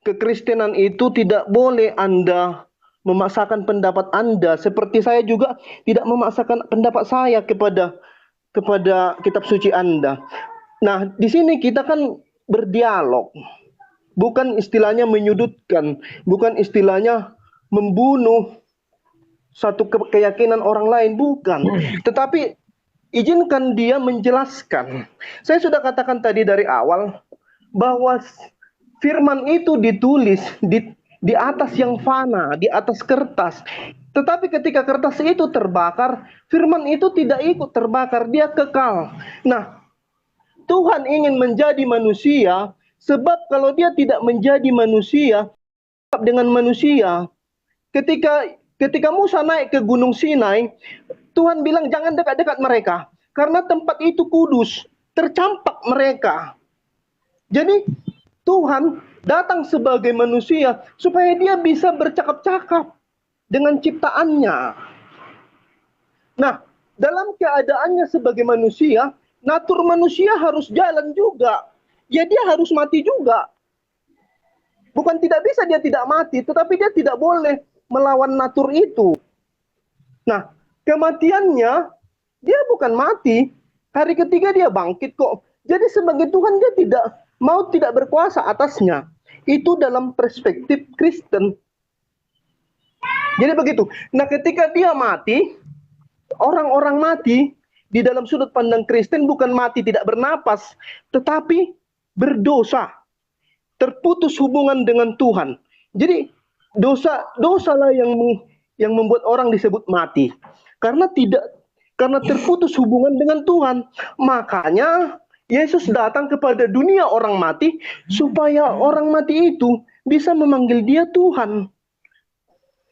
kekristenan itu tidak boleh Anda memaksakan pendapat Anda, seperti saya juga tidak memaksakan pendapat saya kepada kitab suci Anda. Nah, di sini kita kan berdialog, bukan istilahnya menyudutkan, bukan istilahnya membunuh satu keyakinan orang lain, bukan. Tetapi izinkan dia menjelaskan. Saya sudah katakan tadi dari awal bahwa firman itu ditulis di atas yang fana, di atas kertas. Tetapi ketika kertas itu terbakar, firman itu tidak ikut terbakar, dia kekal. Nah, Tuhan ingin menjadi manusia, sebab kalau dia tidak menjadi manusia, dengan manusia, ketika Musa naik ke Gunung Sinai, Tuhan bilang jangan dekat-dekat mereka, karena tempat itu kudus, tercampak mereka. Jadi Tuhan datang sebagai manusia supaya dia bisa bercakap-cakap dengan ciptaannya. Nah, dalam keadaannya sebagai manusia, natur manusia harus jalan juga. Ya dia harus mati juga. Bukan tidak bisa dia tidak mati, tetapi dia tidak boleh melawan natur itu. Nah, kematiannya dia bukan mati, hari ketiga dia bangkit kok. Jadi sebagai Tuhan dia tidak berkuasa atasnya. Itu dalam perspektif Kristen. Jadi begitu. Nah, ketika dia mati, orang-orang mati di dalam sudut pandang Kristen bukan mati tidak bernapas, tetapi berdosa, terputus hubungan dengan Tuhan. Jadi dosalah yang membuat orang disebut mati, karena terputus hubungan dengan Tuhan. Makanya Yesus datang kepada dunia orang mati supaya orang mati itu bisa memanggil dia Tuhan.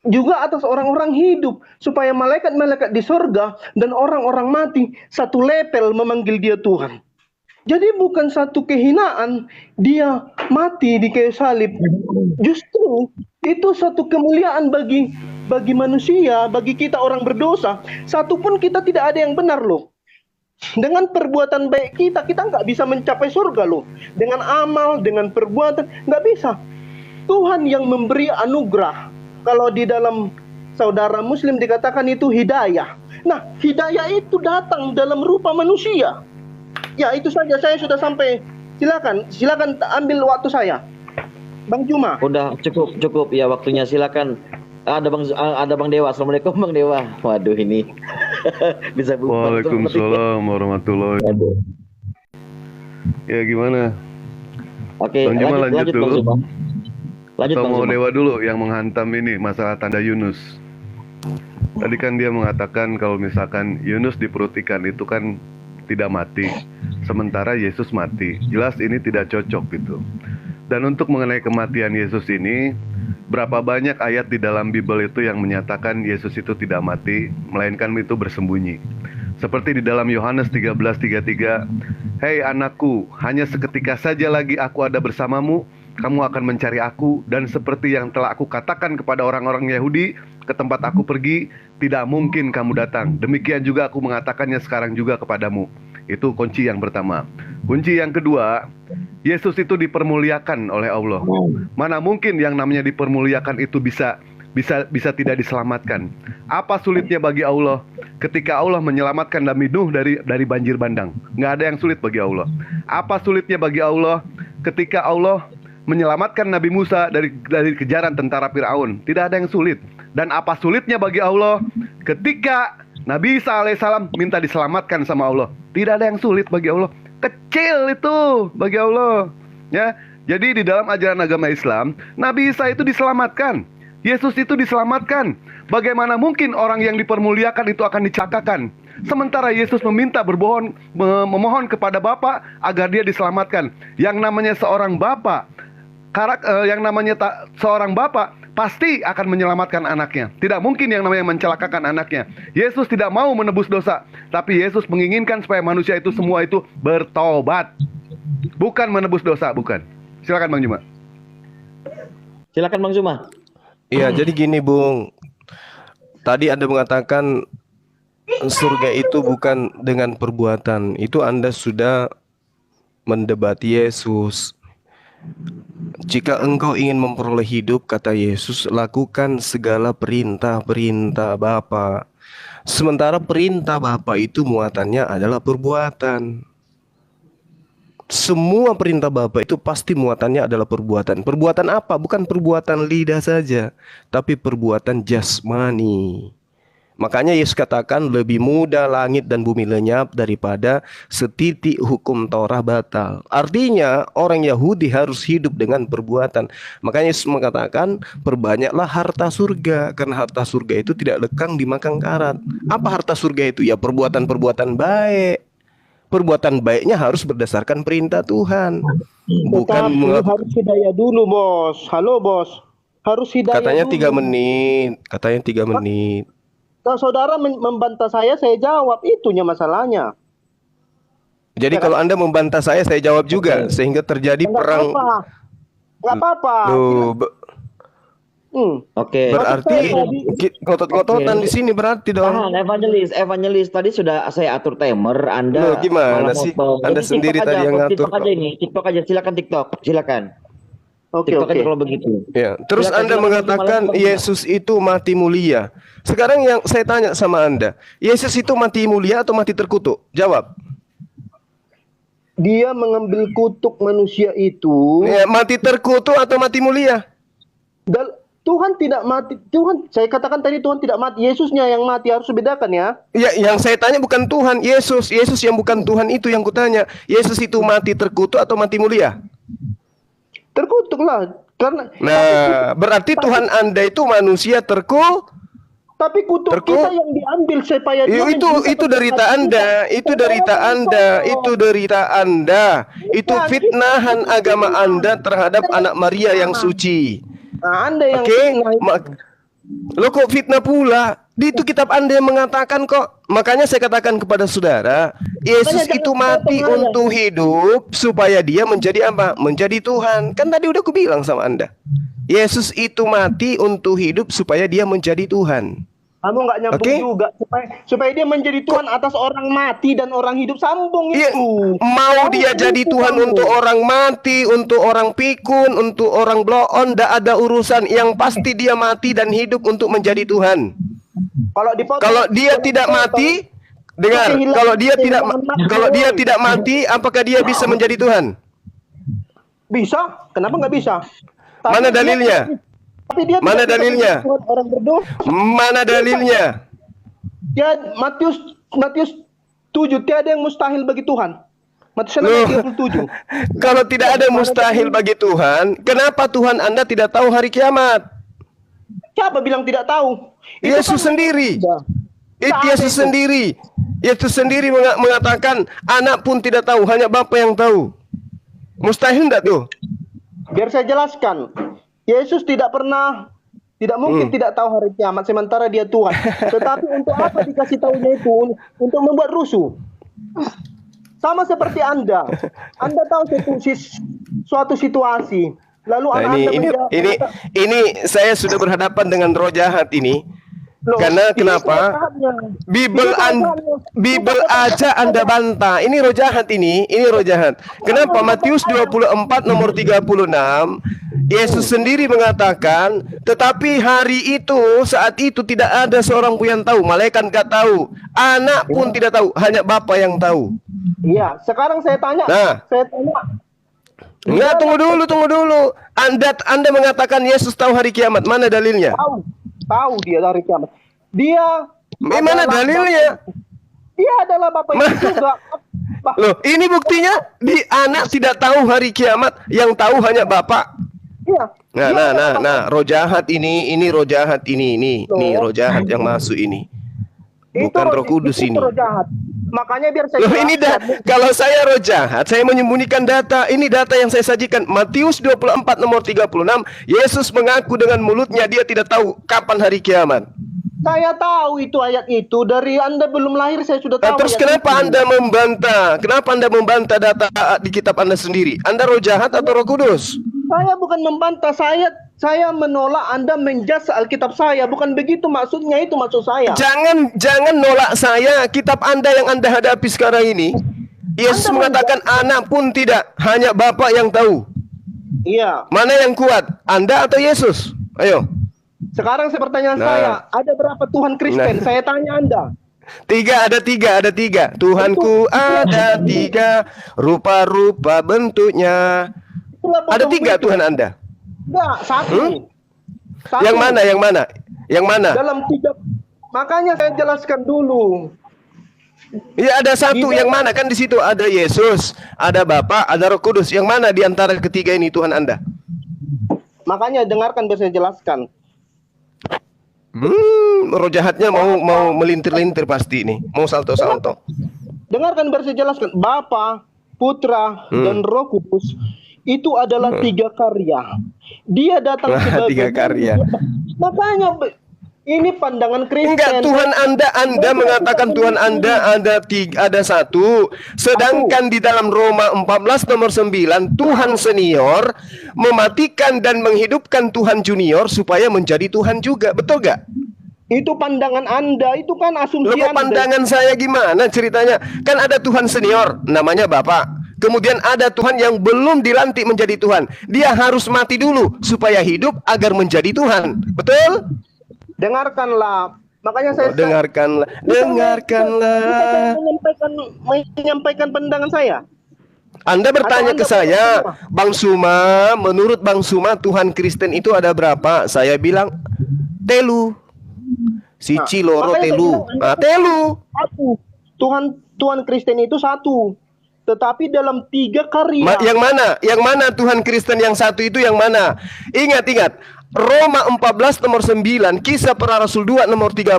Juga atas orang-orang hidup, supaya malaikat-malaikat di sorga dan orang-orang mati satu level memanggil dia Tuhan. Jadi bukan satu kehinaan dia mati di kayu salib. Justru itu satu kemuliaan bagi manusia, bagi kita orang berdosa. Satupun kita tidak ada yang benar loh. Dengan perbuatan baik kita nggak bisa mencapai surga loh. Dengan amal, dengan perbuatan, nggak bisa. Tuhan yang memberi anugerah. Kalau di dalam saudara Muslim dikatakan itu hidayah. Nah, hidayah itu datang dalam rupa manusia. Ya, itu saja, saya sudah sampai. Silakan ambil waktu saya. Bang Juma. Udah cukup ya waktunya, silakan. Ada Bang Dewa. Assalamualaikum Bang Dewa. Waduh ini. Bisa buka. Waalaikumsalam warahmatullahi wabarakatuh. Ya gimana? Oke, Bang Juma lanjut dulu. Lanjut Atau Bang mau Juma. Dewa dulu yang menghantam ini masalah tanda Yunus. Tadi kan dia mengatakan kalau misalkan Yunus di perut ikan itu kan tidak mati, sementara Yesus mati. Jelas ini tidak cocok gitu. Dan untuk mengenai kematian Yesus ini, berapa banyak ayat di dalam Bible itu yang menyatakan Yesus itu tidak mati, melainkan itu bersembunyi. Seperti di dalam Yohanes 13:33, "Hei anakku, hanya seketika saja lagi aku ada bersamamu, kamu akan mencari aku, dan seperti yang telah aku katakan kepada orang-orang Yahudi, ke tempat aku pergi, tidak mungkin kamu datang. Demikian juga aku mengatakannya sekarang juga kepadamu." Itu kunci yang pertama. Kunci yang kedua, Yesus itu dipermuliakan oleh Allah. Mana mungkin yang namanya dipermuliakan itu bisa tidak diselamatkan? Apa sulitnya bagi Allah ketika Allah menyelamatkan Nabi Nuh dari banjir bandang? Nggak ada yang sulit bagi Allah. Apa sulitnya bagi Allah ketika Allah menyelamatkan Nabi Musa dari kejaran tentara Firaun? Tidak ada yang sulit. Dan apa sulitnya bagi Allah ketika Nabi Isa alaihissalam minta diselamatkan sama Allah? Tidak ada yang sulit bagi Allah. Kecil itu bagi Allah. Ya, jadi di dalam ajaran agama Islam, Nabi Isa itu diselamatkan, Yesus itu diselamatkan. Bagaimana mungkin orang yang dipermuliakan itu akan dicelakakan? Sementara Yesus memohon kepada Bapa agar dia diselamatkan. Yang namanya seorang Bapa, seorang Bapa pasti akan menyelamatkan anaknya. Tidak mungkin yang namanya mencelakakan anaknya. Yesus tidak mau menebus dosa, tapi Yesus menginginkan supaya manusia itu semua itu bertobat, bukan menebus dosa, bukan. Silakan Bang Juma. Silakan Bang Juma. Iya, jadi gini Bung. Tadi Anda mengatakan surga itu bukan dengan perbuatan. Itu Anda sudah mendebati Yesus. Jika engkau ingin memperoleh hidup, kata Yesus, lakukan segala perintah-perintah Bapa. Sementara perintah Bapa itu muatannya adalah perbuatan. Semua perintah Bapa itu pasti muatannya adalah perbuatan. Perbuatan apa? Bukan perbuatan lidah saja, tapi perbuatan jasmani. Makanya Yesus katakan lebih mudah langit dan bumi lenyap daripada setitik hukum Taurat batal. Artinya orang Yahudi harus hidup dengan perbuatan. Makanya Yesus mengatakan perbanyaklah harta surga, karena harta surga itu tidak lekang dimakan karat. Apa harta surga itu? Ya perbuatan-perbuatan baik. Perbuatan baiknya harus berdasarkan perintah Tuhan. Bukan Tetapi harus hidayah dulu, Bos. Halo, Bos. Harus hidayah katanya dulu. 3 menit. Katanya 3 menit. Kalau saudara membantah saya jawab. Itunya masalahnya. Jadi kalau Anda membantah saya jawab juga. Sehingga terjadi Enggak perang. apa-apa. Enggak apa-apa. Loh, Oke. berarti ngotot-ngototan di sini berarti dong. Tahan, evangelis tadi sudah saya atur timer. Loh, Anda gimana malah sih? motong. Anda Jadi sendiri TikTok tadi aja, yang ngatur TikTok aja kok. ini, TikTok aja, silakan. Oke, TikTok oke. aja kalau begitu. Ya, terus Silakan, Anda silakan, mengatakan silakan. Yesus itu mati mulia. Sekarang yang saya tanya sama Anda, Yesus itu mati mulia atau mati terkutuk? Jawab. Dia mengambil kutuk manusia itu. Ya, mati terkutuk atau mati mulia? Tuhan tidak mati. Tuhan, saya katakan tadi Tuhan tidak mati. Yesusnya yang mati, harus bedakan ya. Ya, yang saya tanya bukan Tuhan, Yesus. Yesus yang bukan Tuhan itu yang kutanya. Yesus itu mati terkutuk atau mati mulia? Terkutuklah. Karena Nah, berarti Tuhan Anda itu manusia tapi kutuk kita yang diambil supaya dia itu derita Anda, itu derita Anda, itu derita Anda. Itu fitnahan agama Anda terhadap anak Maria yang suci. Nah, Anda yang Oke, fitnah. lo kok fitnah pula? Di itu kitab Anda yang mengatakan kok. Makanya saya katakan kepada saudara, Yesus itu mati untuk hidup supaya dia menjadi apa? Menjadi Tuhan. Kan tadi udah aku bilang sama Anda. Yesus itu mati untuk hidup supaya dia menjadi Tuhan. Kamu nggak nyambung juga supaya dia menjadi Tuhan atas orang mati dan orang hidup, sambung Iya, itu. mau dia jadi Tuhan untuk orang mati, untuk orang pikun, untuk orang blow on, tidak ada urusan. Yang pasti dia mati dan hidup untuk menjadi Tuhan. Kalau dia tidak mati, dengar, kalau dia tidak mati, apakah dia bisa menjadi Tuhan? Bisa, kenapa nggak bisa? Mana dalilnya? Mana dalilnya? Orang berdosa. Mana dalilnya? Ya, Matius 7, tiada yang mustahil bagi Tuhan. Matius 7. Kalau tidak ada mustahil bagi Tuhan, kenapa Tuhan Anda tidak tahu hari kiamat? Siapa bilang tidak tahu? Yesus sendiri. Yesus sendiri. Yesus sendiri mengatakan, anak pun tidak tahu, hanya Bapa yang tahu. Mustahil enggak tuh? Biar saya jelaskan. Yesus tidak mungkin tidak tahu hari kiamat sementara dia Tuhan. Tetapi untuk apa dikasih tahunya itu? Untuk membuat rusuh. Sama seperti Anda. Anda tahu suatu situasi. Lalu ini saya sudah berhadapan dengan roh jahat ini. Karena kenapa? Bible aja Anda bantah. Ini roh jahat ini roh jahat. Kenapa? Matius 24 nomor 36, Yesus sendiri mengatakan, tetapi hari itu, saat itu tidak ada seorang pun yang tahu, malaikat enggak tahu, anak pun tidak tahu, hanya Bapa yang tahu. Iya, sekarang saya tanya. Enggak, tunggu dulu. Anda mengatakan Yesus tahu hari kiamat. Mana dalilnya? Tahu dia hari kiamat. Mana dalilnya? Dia adalah Bapa yang juga. Loh, ini buktinya di anak tidak tahu hari kiamat, yang tahu hanya Bapa. Iya. Nah, roh jahat ini roh jahat ini roh jahat yang masuk ini. Bukan Roh Kudus ini. Roh jahat. Makanya biar saya kalau saya roh jahat, saya menyembunyikan data. Ini data yang saya sajikan. Matius 24 nomor 36, Yesus mengaku dengan mulutnya dia tidak tahu kapan hari kiamat. Saya tahu itu ayat itu. Dari Anda belum lahir saya sudah tahu. Terus kenapa Anda membantah? Kenapa Anda membantah data di kitab Anda sendiri? Anda roh jahat atau Roh Kudus? Saya bukan membantah, saya menolak Anda menjas Alkitab saya. Bukan begitu maksudnya, itu maksud saya. Jangan nolak saya. Kitab Anda yang Anda hadapi sekarang ini, Yesus mengatakan anak pun tidak, hanya Bapa yang tahu. Iya. Mana yang kuat? Anda atau Yesus? Ayo. Sekarang pertanyaan Nah. saya, ada berapa Tuhan Kristen? Nah. Saya tanya Anda. Ada tiga. Tuhanku ada tiga, rupa-rupa bentuknya. Itulah Ada potong tiga berita. Tuhan Anda. Enggak, satu. Satu. Yang mana? Yang mana? Dalam tiga. Makanya saya jelaskan dulu. Ya ada satu. Yang mana? Kan di situ ada Yesus, ada Bapa, ada Roh Kudus. Yang mana di antara ketiga ini Tuhan Anda? Makanya dengarkan biar saya jelaskan. Roh jahatnya mau melintir-lintir pasti ini. Mau salto-salto. Dengarkan biar saya jelaskan. Bapa, Putra, dan Roh Kudus itu adalah tiga karya. Dia datang sebagai Tiga karya. Makanya ini pandangan Kristen. Enggak, Tuhan Anda mengatakan Tuhan Anda ada satu. Sedangkan di dalam Roma 14 nomor 9, Tuhan senior mematikan dan menghidupkan Tuhan junior supaya menjadi Tuhan juga. Betul gak? Itu pandangan Anda, itu kan asumsi Loh, Anda. pandangan saya gimana ceritanya? Kan ada Tuhan senior, namanya Bapak. Kemudian ada Tuhan yang belum dilantik menjadi Tuhan. Dia harus mati dulu supaya hidup agar menjadi Tuhan. Betul? Dengarkanlah. Makanya saya Dengarkanlah. Saya menyampaikan pandangan saya. Anda bertanya Atau ke Anda saya, bertanya. Bang Suma, menurut Bang Suma Tuhan Kristen itu ada berapa? Saya bilang telu. Siji loro makanya saya telu. bilang, Nah, telu. Satu. Tuhan Kristen itu satu. Tetapi dalam tiga karya. Yang mana? Yang mana Tuhan Kristen yang satu itu yang mana? Ingat. Roma 14 nomor 9, Kisah Para Rasul 2 nomor 36,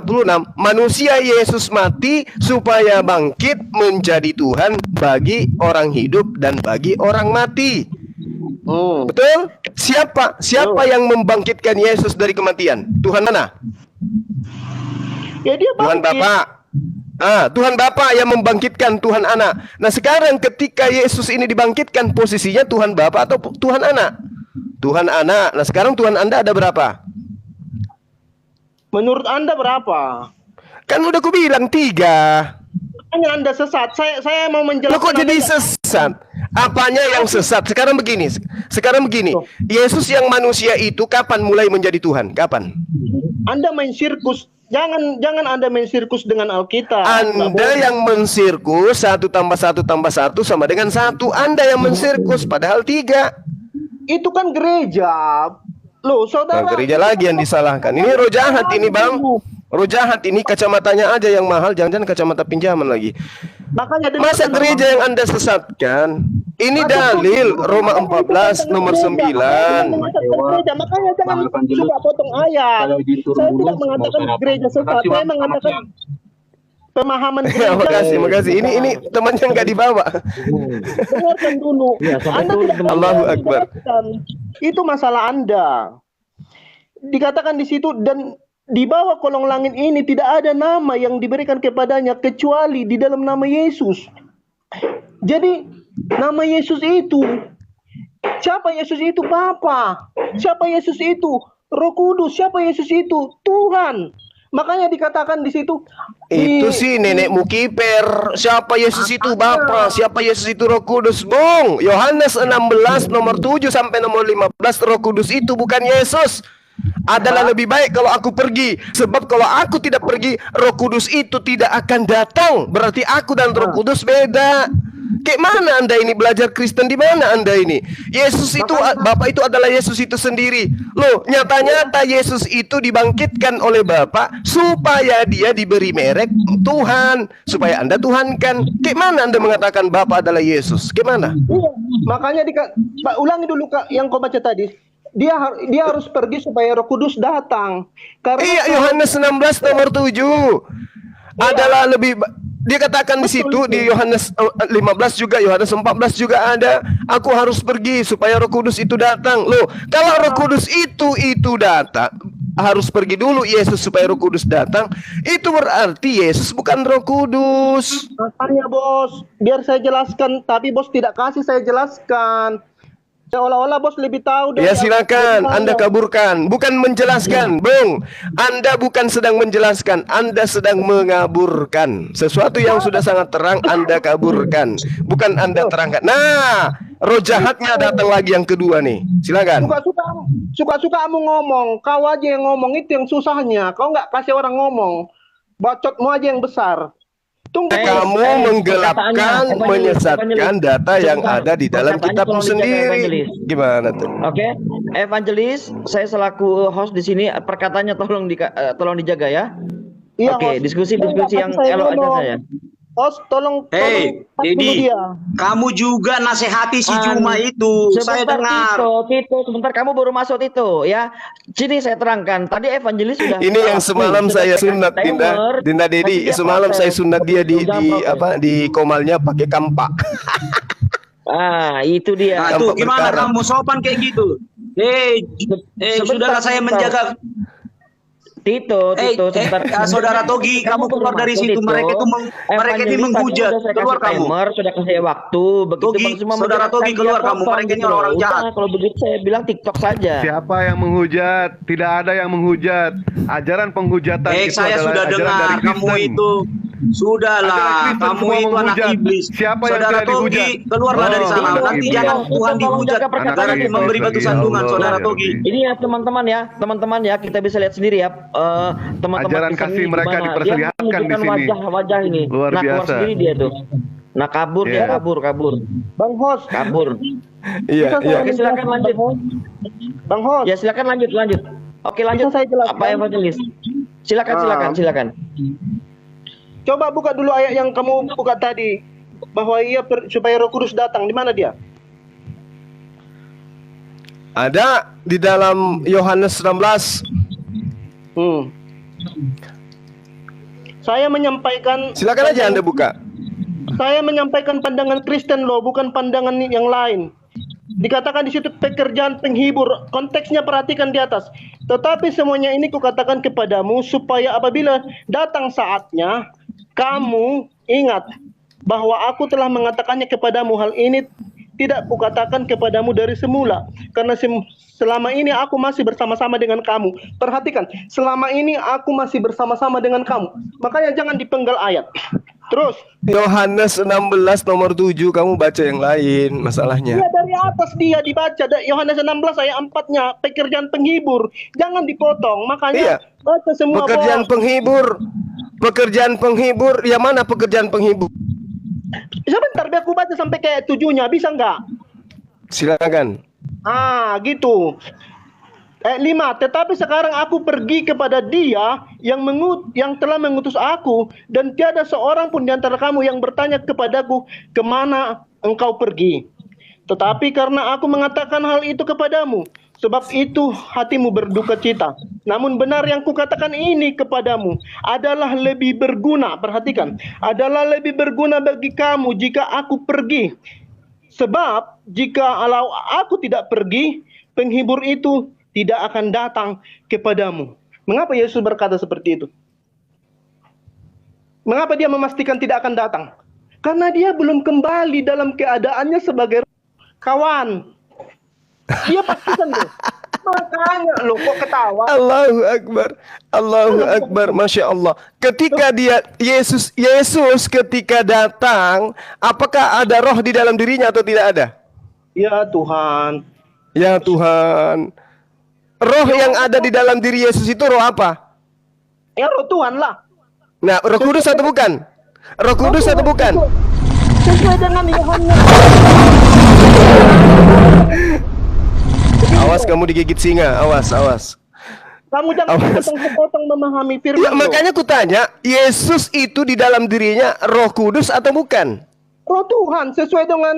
manusia Yesus mati supaya bangkit menjadi Tuhan bagi orang hidup dan bagi orang mati. Betul? Siapa yang membangkitkan Yesus dari kematian? Tuhan mana? Ya dia Tuhan bangkit. Bapa. Tuhan Bapa yang membangkitkan Tuhan Anak. Nah, sekarang ketika Yesus ini dibangkitkan, posisinya Tuhan Bapa atau Tuhan Anak? Tuhan Anak. Nah, sekarang Tuhan Anda ada berapa? Menurut Anda berapa? Kan udah ku bilang 3. Hanya Anda sesat. Saya mau Lo menjelaskan. kok jadi sesat? Apanya yang sesat? Sekarang begini. Yesus yang manusia itu kapan mulai menjadi Tuhan? Kapan? Anda main sirkus. Jangan Anda main sirkus dengan Alkitab. Anda yang mensirkus 1 tambah 1 tambah 1 sama dengan 1. Anda yang mensirkus padahal 3. Itu kan gereja. Loh, saudara. Nah, gereja lagi yang disalahkan. Ini roh jahat ini, Bang. Roh jahat ini kacamatanya aja yang mahal, jangan-jangan kacamata pinjaman lagi. Makanya Masa gereja yang Anda sesatkan? Ini dalil Roma 14 nomor 9. Makanya jangan suka potong ayat. Saya tidak mengatakan gereja sesat. Saya mengatakan pemahaman gereja. Makasih. Ini temannya nggak dibawa. Dengarkan dulu. Anda tidak Allahu Akbar. menjelaskan. Itu masalah Anda. Dikatakan di situ, dan di bawah kolong langit ini tidak ada nama yang diberikan kepadanya kecuali di dalam nama Yesus. Jadi nama Yesus itu, siapa Yesus itu? Bapa. Siapa Yesus itu? Roh Kudus. Siapa Yesus itu? Tuhan. Makanya dikatakan di situ. Itu sih nenekmu kiper. Siapa Yesus itu Bapa? Siapa Yesus itu Roh Kudus? Bung, Yohanes 16 nomor 7 sampai nomor 15, Roh Kudus itu bukan Yesus. Adalah lebih baik kalau aku pergi. Sebab kalau aku tidak pergi, Roh Kudus itu tidak akan datang. Berarti aku dan Roh Kudus beda. Kayak mana Anda ini belajar Kristen, di mana Anda ini? Yesus itu, Bapak itu adalah Yesus itu sendiri. Loh, nyata-nyata Yesus itu dibangkitkan oleh Bapak supaya dia diberi merek Tuhan, supaya Anda Tuhankan. Kayak mana Anda mengatakan Bapak adalah Yesus? Kayak mana? Iya. Makanya ulangi dulu Kak yang kau baca tadi. Dia harus pergi supaya Roh Kudus datang. Karena Iya, Yohanes 16 nomor 7 adalah lebih. Dia katakan di situ di Yohanes 15 juga, Yohanes 14 juga ada. Aku harus pergi supaya Roh Kudus itu datang. Loh, kalau Roh Kudus itu datang, harus pergi dulu Yesus supaya Roh Kudus datang. Itu berarti Yesus bukan Roh Kudus. Makanya bos, biar saya jelaskan, tapi bos tidak kasih saya jelaskan. Seolah-olah bos lebih tahu dari Ya silakan, Anda kaburkan. Bukan menjelaskan, Bung. Anda bukan sedang menjelaskan, Anda sedang mengaburkan. Sesuatu yang sudah sangat terang, Anda kaburkan. Bukan Anda terangkan. Nah, roh jahatnya datang lagi yang kedua nih. Silakan. Suka-suka kamu ngomong, kau aja yang ngomong, itu yang susahnya. Kau nggak kasih orang ngomong, bacotmu aja yang besar. Tunggu. Kamu menggelapkan, menyesatkan data yang ada di dalam kitabmu sendiri. Gimana tuh? Oke, Evangelis, saya selaku host di sini, perkataannya tolong dijaga ya. Iya, Oke, host. diskusi yang elok aja saya. Host, tolong Hei, tolong Dedi, dia. kamu juga nasihati si Juma itu. Saya Sebentar, dengar. Tito, sebentar, kamu baru masuk Tito ya. Sini saya terangkan. Tadi Evangelis sudah. Ini yang semalam saya sunat, Dinda Dedi. Semalam saya sunat dia di komalnya pakai kampak. Ah, itu dia. Nah, tuh Tampak gimana berkarat. kamu sopan kayak gitu? Saudara saya menjaga. Tito, sebentar. Saudara Togi, kamu keluar dari situ. Mereka itu menghujat. Keluar kamu. Sudah kasih waktu. Begitu Togi, Bang semua saudara menjelaskan, Togi, keluar dia kamu. potong Mereka ini gitu loh. orang jahat. Udah, kalau begitu saya bilang TikTok saja. Siapa yang menghujat? Tidak ada yang menghujat. Ajaran penghujatan itu Saya adalah sudah ajaran dengar dari kamu Kristen. itu. Sudahlah, Ajaran Kristen kamu semua itu anak menghujat. iblis. Siapa yang Saudara tidak dihujat? Togi, keluarlah dari sana. Oh, Nanti iblis. jangan Tuhan Tolong dihujat. jaga perkataan Gara kita. memberi batu sandungan, Ya Allah, saudara ya Togi. Rabbi. Ini ya teman-teman ya, kita bisa lihat sendiri ya, teman-teman Ajaran Kristen kasih ini mereka gimana. diperlihatkan Dia di sini. wajah-wajah ini. Luar Nah, keluar biasa. sendiri dia tuh. Nah, kabur dia, Yeah. kabur. Bang host, Kabur. Iya, Bisa iya. saya Oke, silakan lanjut. Bang host. Ya, silakan lanjut. Oke, lanjut. Bisa saya jelaskan? Apa Evangelis? Silakan. Coba buka dulu ayat yang kamu buka tadi, bahwa supaya Roh Kudus datang. Di mana dia? Ada di dalam Yohanes 16. Saya menyampaikan. Silakan aja Anda buka. Saya menyampaikan pandangan Kristen loh, bukan pandangan yang lain. Dikatakan di situ pekerjaan penghibur. Konteksnya perhatikan di atas. Tetapi semuanya ini kukatakan kepadamu supaya apabila datang saatnya, kamu ingat bahwa aku telah mengatakannya kepadamu. Hal ini tidak kukatakan kepadamu dari semula, karena selama ini aku masih bersama-sama dengan kamu. Perhatikan, selama ini aku masih bersama-sama dengan kamu. Makanya jangan dipenggal ayat. Terus Yohanes 16 nomor 7, kamu baca yang lain masalahnya. dia dari atas dia dibaca. Yohanes 16 ayat 4-nya pekerjaan penghibur. Jangan dipotong. Makanya Iya. baca semua. Pekerjaan penghibur. Pekerjaan penghibur. Yang mana pekerjaan penghibur? Sebentar biar aku baca sampai kayak 7-nya. Bisa nggak? Silakan. Gitu. 5. Tetapi sekarang aku pergi kepada Dia yang telah mengutus aku, dan tiada seorang pun di antara kamu yang bertanya kepadaku, kemana engkau pergi? Tetapi karena aku mengatakan hal itu kepadamu, sebab itu hatimu berduka cita. Namun benar yang kukatakan ini kepadamu adalah lebih berguna. Perhatikan, adalah lebih berguna bagi kamu jika aku pergi. Sebab jika aku tidak pergi, penghibur itu tidak akan datang kepadamu. Mengapa Yesus berkata seperti itu? Mengapa dia memastikan tidak akan datang? Karena dia belum kembali dalam keadaannya sebagai kawan. Dia pastikan tuh. Makanya lo kok ketawa? Allahu Akbar. Allahu Akbar. Masya Allah. Ketika Yesus ketika datang, apakah ada roh di dalam dirinya atau tidak ada? Ya Tuhan. Ya Tuhan. Roh yang ada di dalam diri Yesus itu roh apa? Ya roh Tuhan lah. Nah, Roh Kudus atau bukan? Roh Kudus atau bukan? Sesuai dengan Yohanes. Awas kamu digigit singa. Awas. Kamu jangan potong-potong memahami firman. Ya, makanya ku tanya, Yesus itu di dalam dirinya Roh Kudus atau bukan? Roh Tuhan sesuai dengan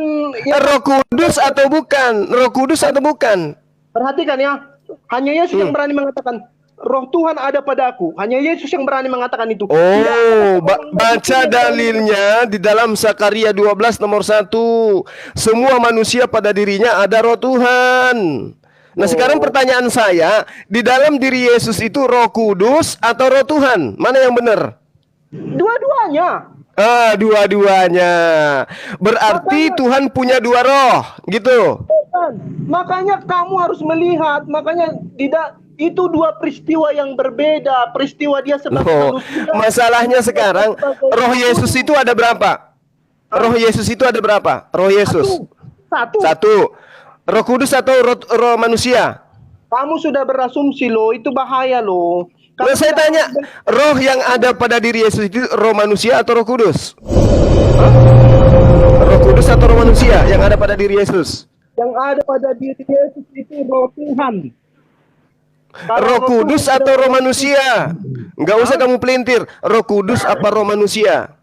Roh Kudus atau bukan? Roh Kudus atau bukan? perhatikan ya. Hanya Yesus yang berani mengatakan Roh Tuhan ada padaku. Hanya Yesus yang berani mengatakan itu. Oh, baca dalilnya di dalam Zakaria 12 nomor 1. Semua manusia pada dirinya ada roh Tuhan. Nah, sekarang pertanyaan saya, di dalam diri Yesus itu Roh Kudus atau Roh Tuhan? Mana yang benar? Dua-duanya. Dua-duanya. Berarti Tuhan punya dua roh, gitu. Bukan. Makanya kamu harus melihat, makanya tidak, itu dua peristiwa yang berbeda. Peristiwa dia sebagai Loh, manusia. masalahnya sekarang roh Yesus itu ada berapa? Roh Yesus itu ada berapa? Roh Yesus. Satu. Satu. Roh Kudus atau roh manusia? Kamu sudah berasumsi loh, itu bahaya loh. Nah, saya tanya, roh yang ada pada diri Yesus itu roh manusia atau roh kudus? Roh kudus atau roh manusia yang ada pada diri Yesus? Yang ada pada diri Yesus itu roh Tuhan. Roh kudus atau roh manusia? Enggak usah kamu pelintir. Roh kudus apa roh manusia?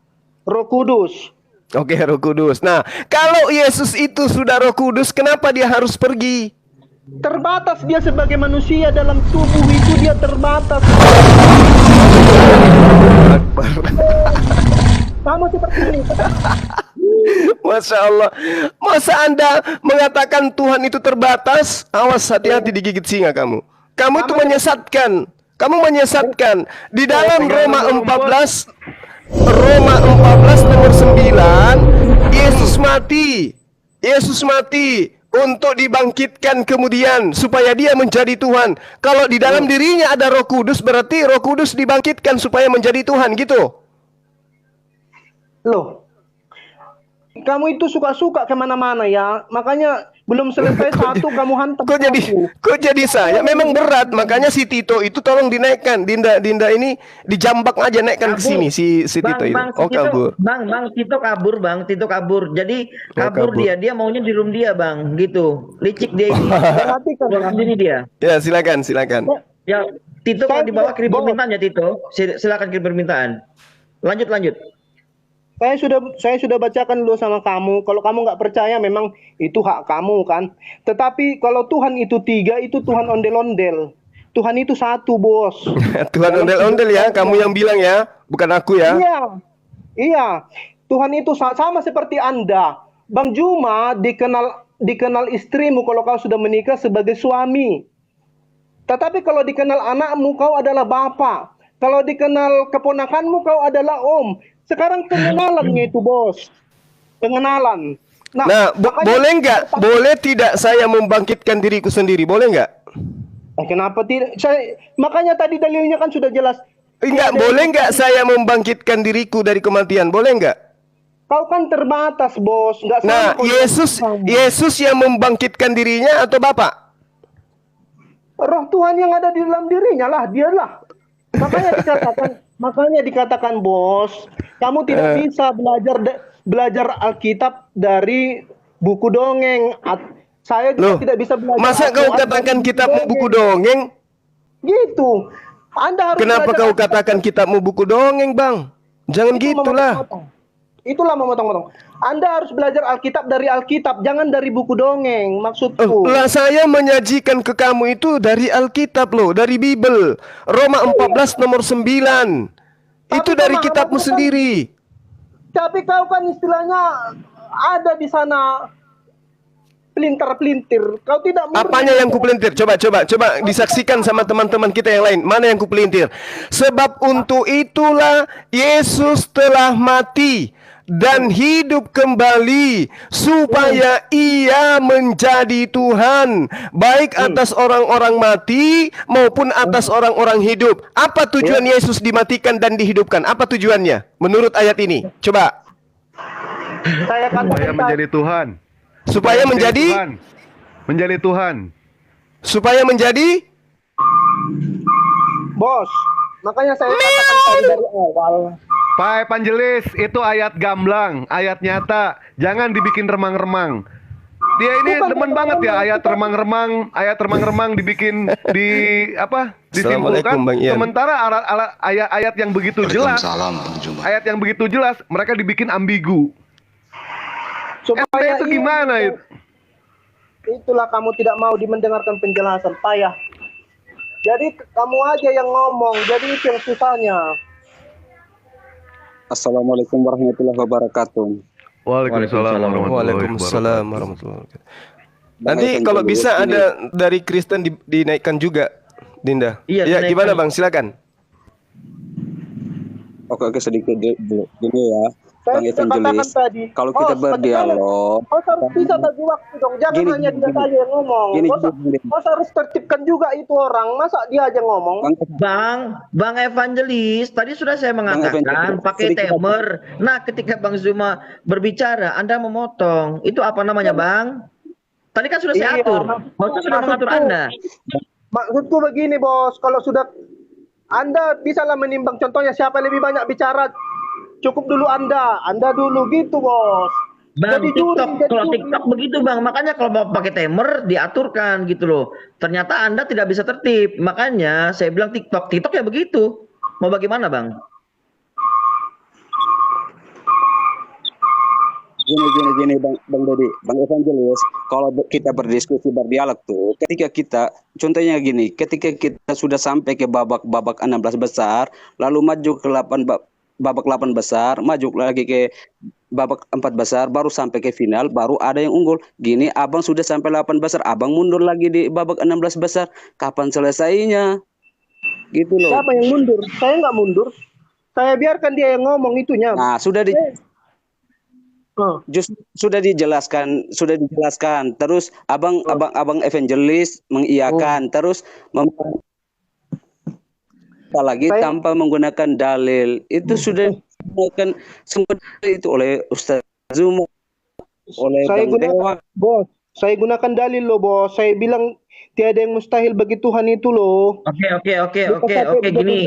Roh Kudus. Oke, roh kudus. Nah, kalau Yesus itu sudah roh kudus, kenapa dia harus pergi? Terbatas dia sebagai manusia, dalam tubuh itu dia terbatas. Sama seperti ini. Masya Allah. Masa Anda mengatakan Tuhan itu terbatas? Awas, hati-hati digigit singa kamu. Kamu itu menyesatkan. Kamu menyesatkan. Di dalam Roma 14 nomor 9, Yesus mati. Yesus mati untuk dibangkitkan kemudian supaya dia menjadi Tuhan. Kalau di dalam dirinya ada Roh Kudus, berarti Roh Kudus dibangkitkan supaya menjadi Tuhan, gitu. Loh, kamu itu suka-suka kemana-mana ya. Makanya belum selesai satu kamu hantam. Kok jadi saya? Memang berat, makanya si Tito itu tolong dinaikkan. Dinda ini dijambak aja, naikkan ke sini si Tito itu. Oh, kabur. Bang Tito kabur, Bang. Tito kabur. Jadi kabur dia maunya di room dia, Bang. Gitu. Licik dia ini. Ini dia. Ya, silakan. Ya, Tito kalau dibawa kirim permintaan ya, Tito. Silakan kirim permintaan. Lanjut. Saya sudah bacakan dulu sama kamu. Kalau kamu nggak percaya, memang itu hak kamu kan. Tetapi kalau Tuhan itu tiga, itu Tuhan ondel-ondel. Tuhan itu satu, bos. Tuhan ondel-ondel ya, kamu yang bilang ya, bukan aku ya. Iya. Tuhan itu sama seperti Anda. Bang Juma dikenal istrimu kalau kau sudah menikah sebagai suami. Tetapi kalau dikenal anakmu, kau adalah bapak. Kalau dikenal keponakanmu, kau adalah om. Sekarang pengenalannya itu, bos. Pengenalan. Nah, boleh nggak? Boleh tidak saya membangkitkan diriku sendiri? Boleh nggak? Kenapa tidak? Makanya tadi dalilnya kan sudah jelas. Enggak, boleh nggak saya membangkitkan diriku dari kematian? Boleh nggak? Kau kan terbatas, bos. Nggak sama. Nah, Yesus yang membangkitkan dirinya atau Bapak? Roh Tuhan yang ada di dalam dirinya lah, dialah. Makanya dikatakan, bos, kamu tidak bisa belajar Alkitab dari buku dongeng. Saya juga tidak bisa belajar. Masa kau katakan kitabmu buku dongeng? Gitu. Anda harus. Kenapa kau katakan kitabmu buku dongeng, Bang? Jangan gitulah. Itulah memotong-motong. Anda harus belajar Alkitab dari Alkitab, jangan dari buku dongeng, maksudku. Lah, saya menyajikan ke kamu itu dari Alkitab loh, dari Bible. Roma 14 nomor 9. Itu dari kitabmu sendiri. Tapi kau kan istilahnya ada di sana pelintir-pelintir. Kau tidak murni. Apanya yang kupelintir? Coba disaksikan sama teman-teman kita yang lain. Mana yang kupelintir? Sebab untuk itulah Yesus telah mati dan hidup kembali supaya ia menjadi Tuhan baik atas orang-orang mati maupun atas orang-orang hidup. Apa tujuan Yesus dimatikan dan dihidupkan? Apa tujuannya menurut ayat ini? Coba. Saya katakan menjadi Tuhan. Supaya menjadi Tuhan. Supaya menjadi bos. Makanya saya katakan tadi dari awal. Pak Evangelis, itu ayat gamblang, ayat nyata. Jangan dibikin remang-remang. Dia ini demen banget ya ayat remang-remang dibikin disimpulkan. Sementara ayat yang begitu jelas, mereka dibikin ambigu. Supaya itu gimana itu? Itulah kamu tidak mau mendengarkan penjelasan, payah. Jadi kamu aja yang ngomong, jadi itu yang susahnya. Assalamualaikum warahmatullahi wabarakatuh. Waalaikumsalam warahmatullahi wabarakatuh. Nanti kalau bisa ada dari Kristen dinaikkan juga, Dinda. Iya, gimana Bang? Silakan. Oke, sedikit dulu ya. Saya Bang sudah katakan Evangelis, tadi. kalau kita berdialog, Bos harus bisa bagi waktu dong. Jangan Gini, hanya dia gini. saja yang ngomong. Gini, Bos, gini. bos harus tertibkan juga itu orang. Masa dia aja ngomong? Bang Evangelis, tadi sudah saya mengatakan Evangelis, pakai sedikit timer. Nah, ketika Bang Zuma berbicara, Anda memotong. Itu apa namanya, Bang? Tadi kan sudah saya Iya, atur. Bosnya sudah mengatur Anda. Maksudku begini, Bos. Kalau sudah Anda bisalah menimbang, contohnya siapa yang lebih banyak bicara, cukup dulu Anda dulu gitu, Bos. Bang, Jadi juri, jadi kalau juri. TikTok begitu, Bang. Makanya kalau mau pakai timer diaturkan gitu loh. Ternyata Anda tidak bisa tertib. Makanya saya bilang TikTok ya begitu. Mau bagaimana, Bang? Gini Bang Dedi, Bang Evangelis, kalau kita berdiskusi berdialog tuh, contohnya gini, ketika kita sudah sampai ke babak 16 besar, lalu maju ke babak 8 besar, maju lagi ke babak 4 besar, baru sampai ke final, baru ada yang unggul. Gini, abang sudah sampai 8 besar, abang mundur lagi di babak 16 besar, kapan selesainya? Gitu loh. Siapa yang mundur? Saya nggak mundur. Saya biarkan dia yang ngomong itunya. Nah, sudah dijelaskan. Terus abang Evangelis mengiyakan, terus apalagi tanpa menggunakan dalil. Itu sudah digunakan semua itu oleh Ustaz Zuma, oleh Bang Dewa. Bos, saya gunakan dalil loh, Bos. Saya bilang tiada yang mustahil bagi Tuhan itu loh. Oke, gini.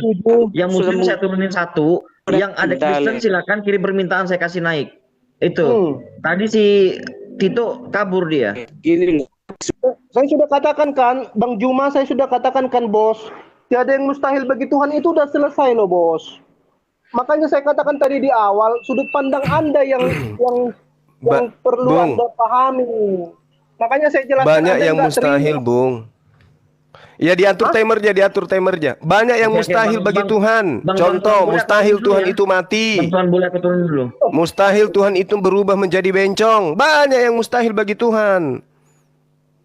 Yang Muslim saya turunin satu, yang ada Kristen silakan kirim permintaan saya kasih naik. Itu. Tadi si Tito kabur dia. Gini loh. Saya sudah katakan kan, Bang Juma, saya sudah katakan kan, Bos. Tiada yang mustahil bagi Tuhan itu udah selesai loh, Bos. Makanya saya katakan tadi di awal, sudut pandang Anda yang perlu Anda pahami. Makanya saya jelaskan banyak yang mustahil, Bung. Ya diatur timernya. Banyak yang mustahil bagi Tuhan. Contoh, mustahil Tuhan itu mati. Mustahil Tuhan itu berubah menjadi bencong. Banyak yang mustahil bagi Tuhan.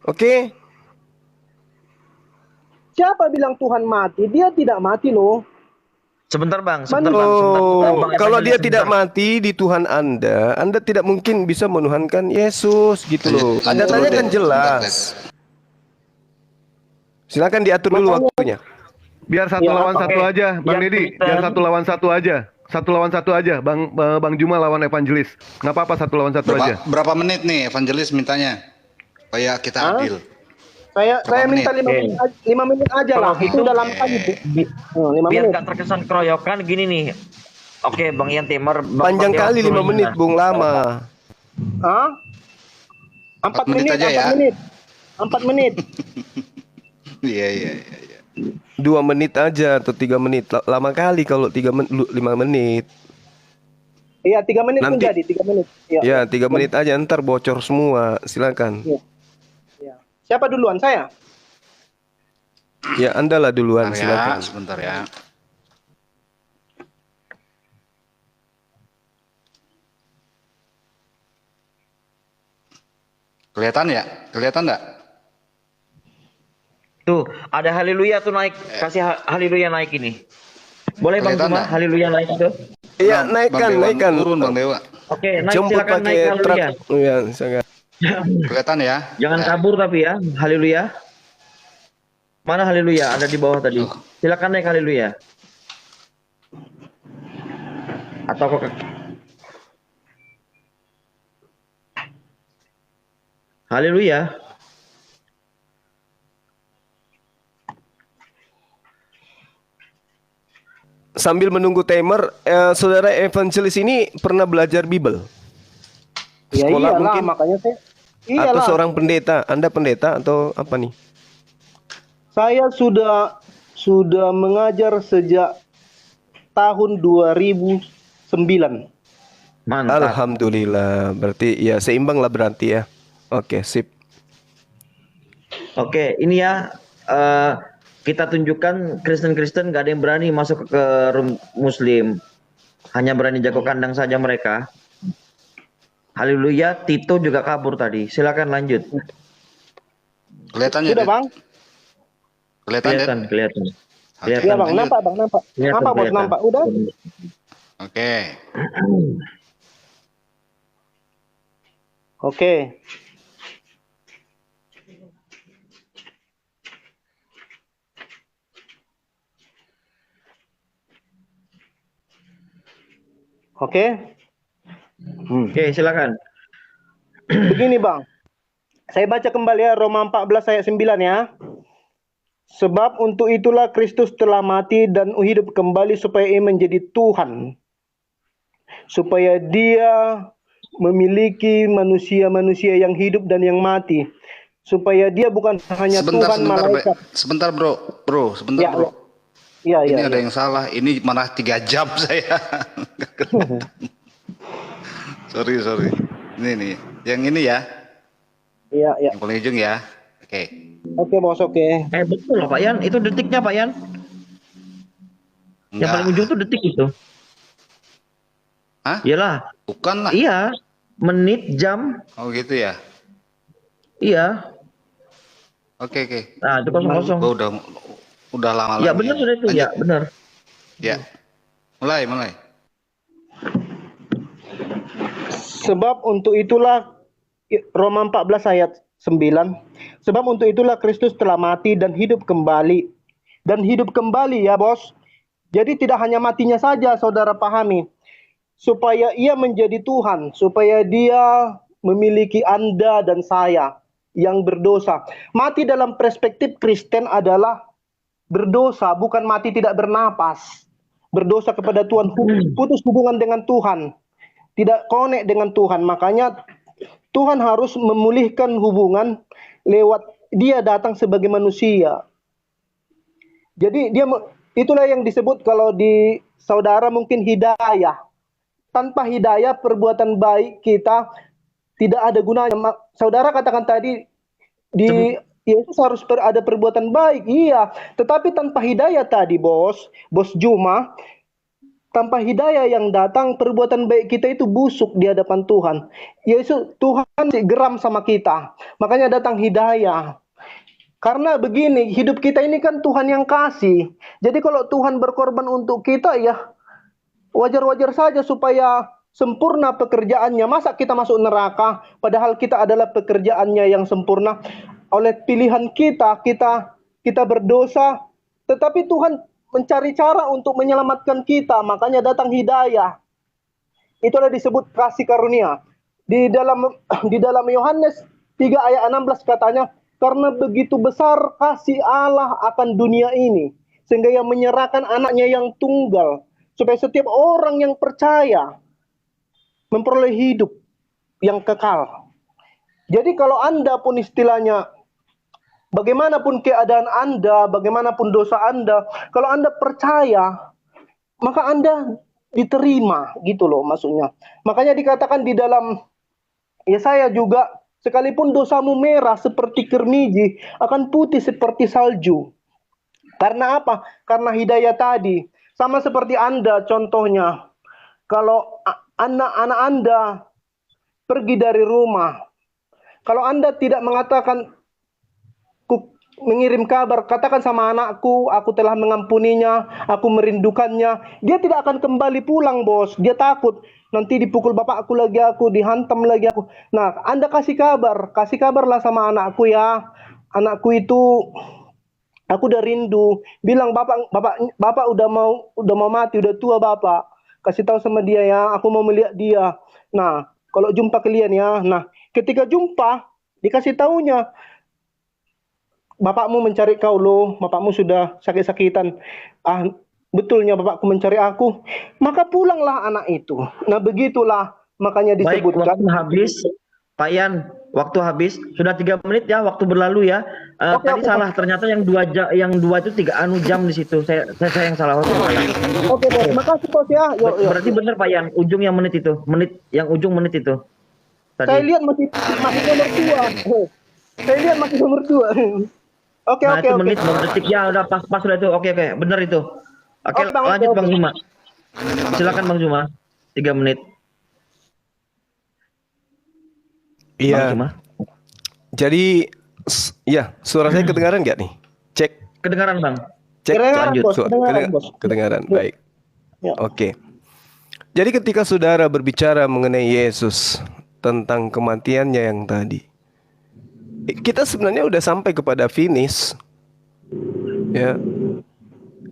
Oke? Siapa bilang Tuhan mati? Dia tidak mati loh. Sebentar, Bang. Kalau dia tidak mati di Tuhan Anda tidak mungkin bisa menuhankan Yesus gitu loh. Ayatnya kan jelas. Silakan diatur dulu waktunya. Biar satu lawan satu aja, Bang Dedi. Biar satu lawan satu aja. Satu lawan satu aja, Bang Juma lawan Evangelis. Nggak apa-apa, satu lawan satu aja. Berapa menit nih Evangelis mintanya? Supaya kita adil. Saya minta 5 menit aja lah. Itu dalam kali, Bu. 5 Biar menit. nggak terkesan keroyokan gini nih. Oke, Bang Ian Timer. Panjang kali 5 menit, Bung, lama. 4 menit aja ya. 4 menit. Iya. 2 menit aja atau 3 menit. Lama kali kalau 5 menit. Iya, 3 menit Nanti, pun jadi 3 menit. Ya, 3 menit aja, ntar bocor semua. Silakan. Iya. Siapa duluan, saya? Ya, Anda lah duluan, silakan. Sebentar ya. Kelihatan ya? Kelihatan enggak? Tuh, ada haleluya tuh naik. Kasih haleluya naik ini. Boleh Bang Juma, haleluya naik itu? Iya, naikkan. Turun Bang Dewa. Oke, naik Jemput silakan naik pakai haleluya. truk. Iya, sangat. Kelihatan ya? Jangan kabur tapi ya, haleluya. Mana haleluya? Ada di bawah tadi. Silakan naik haleluya. Atau kok haleluya. Sambil menunggu timer, saudara Evangelis ini pernah belajar Bible? Ya Sekolah iyalah, mungkin? makanya saya Atau seorang pendeta? Anda pendeta atau apa nih? Saya sudah mengajar sejak tahun 2009. Mantap. Alhamdulillah, berarti ya seimbang lah berarti ya. Oke, sip. Oke, ini ya kita tunjukkan Kristen-Kristen gak ada yang berani masuk ke room Muslim. Hanya berani jago kandang saja mereka. Haleluya, Tito juga kabur tadi. Silakan lanjut. Kelihatan ya? Sudah, Bang? Kelihatan. Iya, Bang. Nampak. Nampak, Bos, nampak. Udah? Oke. Oke. Oke. Oke, silakan. Begini Bang. Saya baca kembali ya Roma 14 ayat 9 ya. Sebab untuk itulah Kristus telah mati dan hidup kembali supaya ia menjadi Tuhan. Supaya dia memiliki manusia-manusia yang hidup dan yang mati. Supaya dia bukan hanya Tuhan malaikat. Sebentar bro, sebentar Ya, bro. Ya, Ini ya, ada ya. yang salah. Ini malah 3 jam saya. sorry. Ini nih, yang ini ya, Iya, ya. yang paling ujung ya. Oke. Oke, Bos, oke. Betul Pak Yan, itu detiknya Pak Yan. Yang Enggak. paling ujung tuh detik itu. Hah? Iyalah. Bukan lah. Iya. Menit, jam. Oh gitu ya. Iya. Oke. Nah, itu kosong-kosong. Gua udah lama Ya lagi. benar sudah itu. Ya benar. Ya. Mulai. Sebab untuk itulah Roma 14 ayat 9. Sebab untuk itulah Kristus telah mati dan hidup kembali. Dan hidup kembali ya Bos. Jadi tidak hanya matinya saja saudara pahami. Supaya ia menjadi Tuhan. Supaya dia memiliki Anda dan saya yang berdosa. Mati dalam perspektif Kristen adalah berdosa. Bukan mati tidak bernapas. Berdosa kepada Tuhan. Putus hubungan dengan Tuhan. Tidak connect dengan Tuhan. Makanya Tuhan harus memulihkan hubungan lewat dia datang sebagai manusia. Jadi itulah yang disebut kalau di saudara mungkin hidayah. Tanpa hidayah perbuatan baik kita tidak ada gunanya. Saudara katakan tadi di Yesus harus ada perbuatan baik. Iya, tetapi tanpa hidayah tadi Bos Juma, tanpa hidayah yang datang, perbuatan baik kita itu busuk di hadapan Tuhan. Yesus, Tuhan geram sama kita. Makanya datang hidayah. Karena begini, hidup kita ini kan Tuhan yang kasih. Jadi kalau Tuhan berkorban untuk kita ya wajar-wajar saja supaya sempurna pekerjaannya. Masa kita masuk neraka padahal kita adalah pekerjaannya yang sempurna. Oleh pilihan kita berdosa, tetapi Tuhan mencari cara untuk menyelamatkan kita, makanya datang hidayah. Itulah disebut kasih karunia. Di dalam Yohanes 3 ayat 16 katanya, karena begitu besar kasih Allah akan dunia ini, sehingga ia menyerahkan anaknya yang tunggal, supaya setiap orang yang percaya memperoleh hidup yang kekal. Jadi kalau Anda pun istilahnya bagaimanapun keadaan Anda, bagaimanapun dosa Anda, kalau Anda percaya, maka Anda diterima, gitu loh maksudnya. Makanya dikatakan di dalam Yesaya juga, sekalipun dosamu merah seperti kermiji, akan putih seperti salju. Karena apa? Karena hidayah tadi. Sama seperti Anda contohnya, kalau anak-anak Anda pergi dari rumah, kalau Anda tidak mengatakan, mengirim kabar, katakan sama anakku, aku telah mengampuninya, aku merindukannya, dia tidak akan kembali pulang Bos. Dia takut nanti dipukul bapakku lagi, aku dihantam lagi aku. Nah, Anda kasih kabarlah sama anakku ya. Anakku itu aku udah rindu. Bilang bapak udah mau mati, udah tua bapak. Kasih tahu sama dia ya, aku mau melihat dia. Nah, kalau jumpa kalian ya. Nah, ketika jumpa dikasih taunya, bapakmu mencari kau loh, bapakmu sudah sakit-sakitan. Betulnya bapakku mencari aku. Maka pulanglah anak itu. Nah begitulah makanya disebutkan. Baik, waktu habis, Pak Yan. Waktu habis. Sudah 3 menit ya, waktu berlalu ya. Tadi salah, ternyata yang 2 itu 3 jam di situ. Saya yang salah. Oke, terima kasih Bos ya. Berarti benar Pak Yan, ujung yang menit itu. Yang ujung menit itu. Tadi. Saya lihat masih nomor 2. Saya lihat masih nomor 2. Oke. Menit, detik ya, udah pas sudah itu. Oke, benar itu. Oke, lanjut Bang Zuma. Silakan Bang Zuma. 3 menit. Iya. Jadi ya, suara saya kedengaran nggak nih? Cek. Kedengaran Bang. Cek. Lanjut. Kedengaran. Baik. Ya. Oke. Jadi ketika saudara berbicara mengenai Yesus, tentang kematiannya yang tadi. Kita sebenarnya udah sampai kepada finish. Ya.